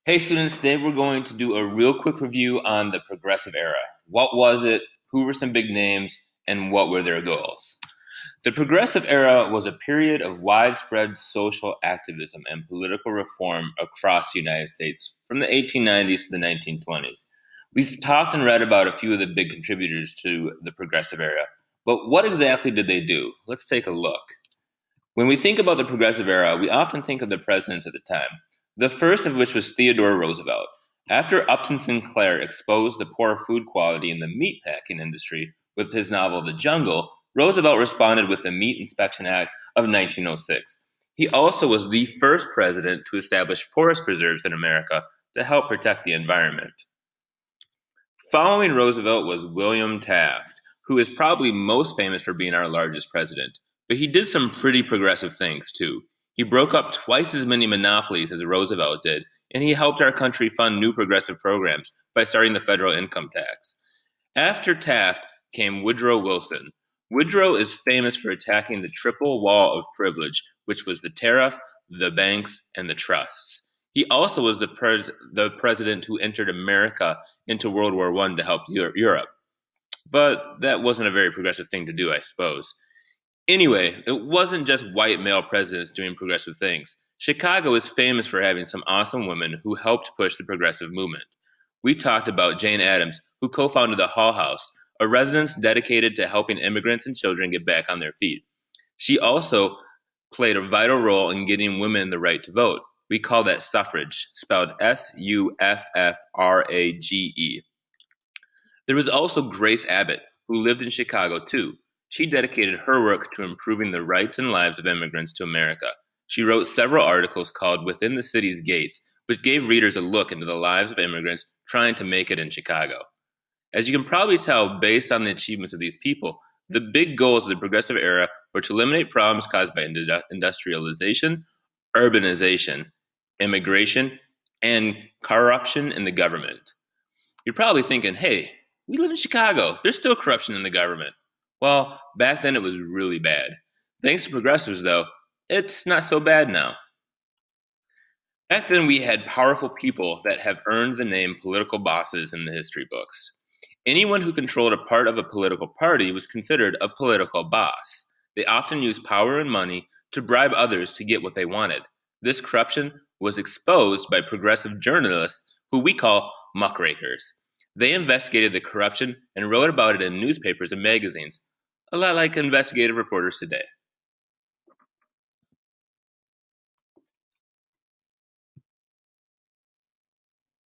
Hey students, today we're going to do a real quick review on the Progressive Era. What was it? Who were some big names? And what were their goals? The Progressive Era was a period of widespread social activism and political reform across the United States from the 1890s to the 1920s. We've talked and read about a few of the big contributors to the Progressive Era, but what exactly did they do? Let's take a look. When we think about the Progressive Era, we often think of the presidents at the time. The first of which was Theodore Roosevelt. After Upton Sinclair exposed the poor food quality in the meatpacking industry with his novel The Jungle, Roosevelt responded with the Meat Inspection Act of 1906. He also was the first president to establish forest preserves in America to help protect the environment. Following Roosevelt was William Taft, who is probably most famous for being our largest president. But he did some pretty progressive things, too. He broke up twice as many monopolies as Roosevelt did, and he helped our country fund new progressive programs by starting the federal income tax. After Taft came Woodrow Wilson. Woodrow is famous for attacking the triple wall of privilege, which was the tariff, the banks, and the trusts. He also was the president who entered America into World War I to help Europe. But that wasn't a very progressive thing to do, I suppose. Anyway, it wasn't just white male presidents doing progressive things. Chicago is famous for having some awesome women who helped push the progressive movement. We talked about Jane Addams, who co-founded the Hull House, a residence dedicated to helping immigrants and children get back on their feet. She also played a vital role in getting women the right to vote. We call that suffrage, spelled Suffrage. There was also Grace Abbott, who lived in Chicago too. She dedicated her work to improving the rights and lives of immigrants to America. She wrote several articles called Within the City's Gates, which gave readers a look into the lives of immigrants trying to make it in Chicago. As you can probably tell based on the achievements of these people, the big goals of the Progressive Era were to eliminate problems caused by industrialization, urbanization, immigration, and corruption in the government. You're probably thinking, hey, we live in Chicago. There's still corruption in the government. Well, back then it was really bad. Thanks to progressives, though, it's not so bad now. Back then we had powerful people that have earned the name political bosses in the history books. Anyone who controlled a part of a political party was considered a political boss. They often used power and money to bribe others to get what they wanted. This corruption was exposed by progressive journalists who we call muckrakers. They investigated the corruption and wrote about it in newspapers and magazines, a lot like investigative reporters today.